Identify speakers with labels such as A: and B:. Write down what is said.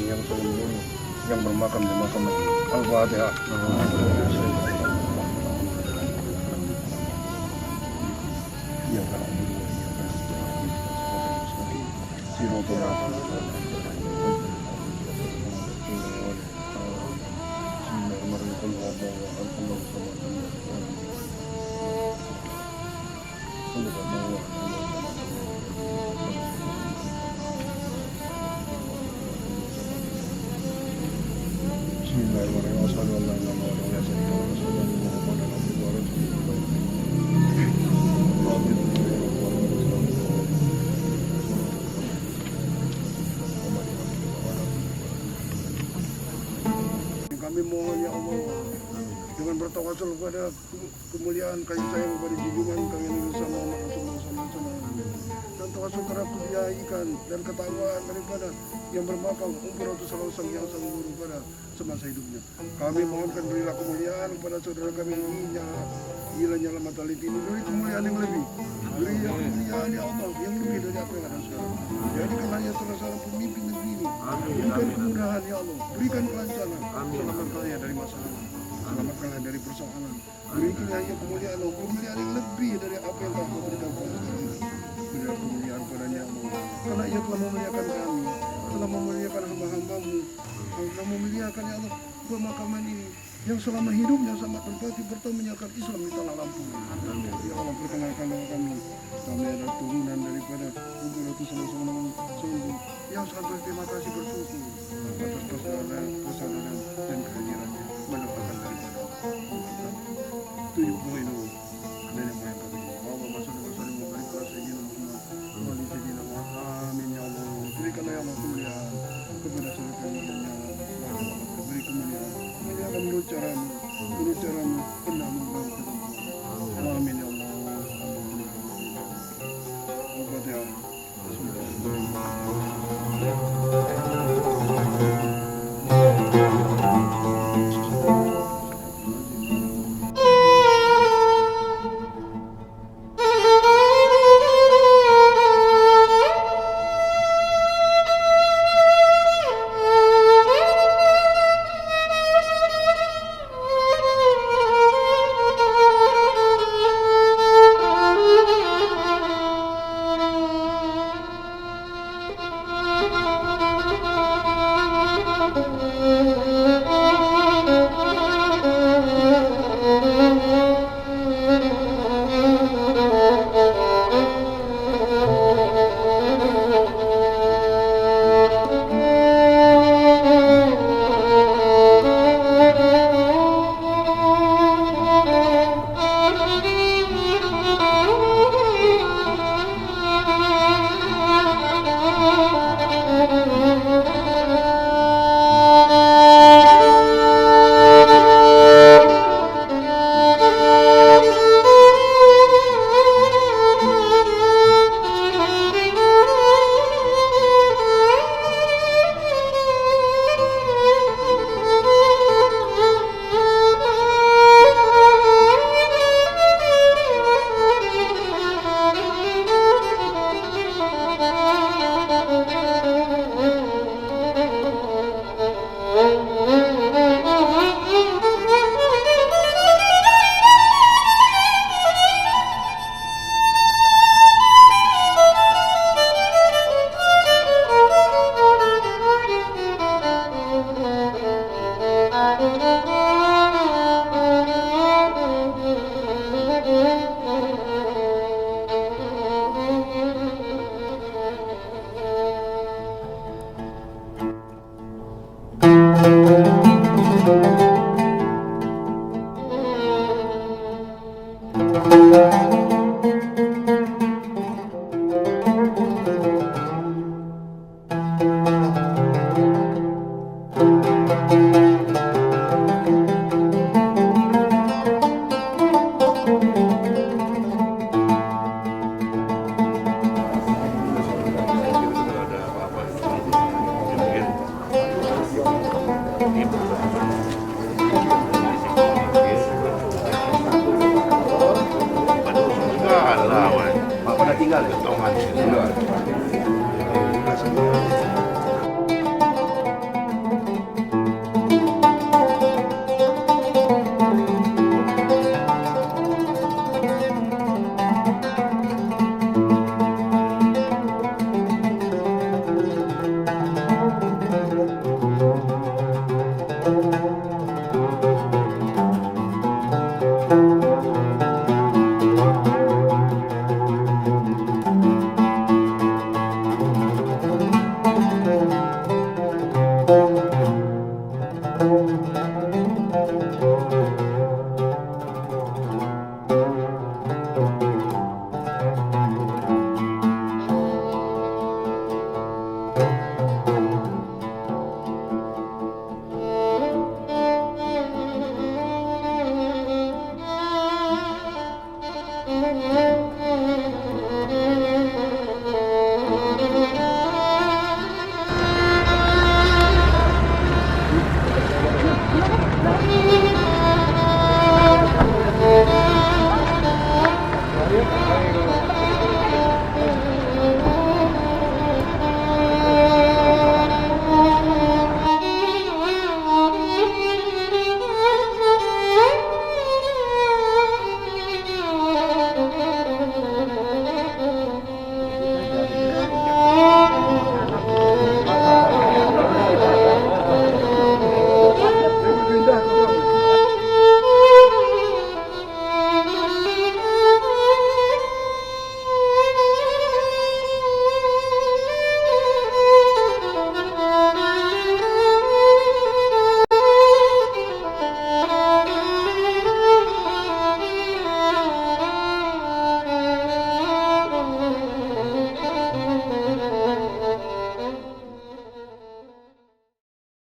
A: orang yang sembunyi yang bermakam di makam Al-Fatihah. Ya Kami mohon ya Allah dengan bertawasul kepada kemuliaan kasih sayang kepada junjungan kami Nabi bersama Rasulullah SAW dan tawasul terhadap kebaikan dan ketakwaan daripada yang bermakam Rasulullah SAW yang selalu guru pada semasa hidupnya. Kami mohonkan berilah kemuliaan kepada saudara kami ini Gila Nyala Mataliti ini, beri kemuliaan yang lebih, beri kemuliaan ya Allah yang lebih dari apa yang ada sekarang. Jadikanlah ya salah seorang pemimpin negeri ini, berikan kemudahan ya Allah, berikan kelancaran, selamatkanlah ya dari masalah, selamatkanlah dari persoalan, berikanlah ya kemuliaan Allah, kemuliaan yang lebih dari apa yang Kau berikan kepada kami. Berilah kemuliaan kepadanya ya Allah, karena Ia telah memuliakan kami, telah memuliakan hamba-hambamu, telah memuliakan ya Allah pemakaman ini yang selama hidupnya sama tempati bertemu menyatakan Islam di tanah Lampung. Ya Allah, perkenalkanlah kami adalah turunan daripada Rasulullah SAW yang sangat terima kasih bersyukur atas persaudaraan dan kehadirannya mendapatkan daripada tujuh poin dari yang kami Allah masuk dengan saling memberikan Sayyidina Muhammad kembali Sayyidina Muhammad amin ya Allah. Berikanlah ya Allah kemuliaan kepada saudara kami beri kemuliaan menurut caramu benar membantu amin ya Allah.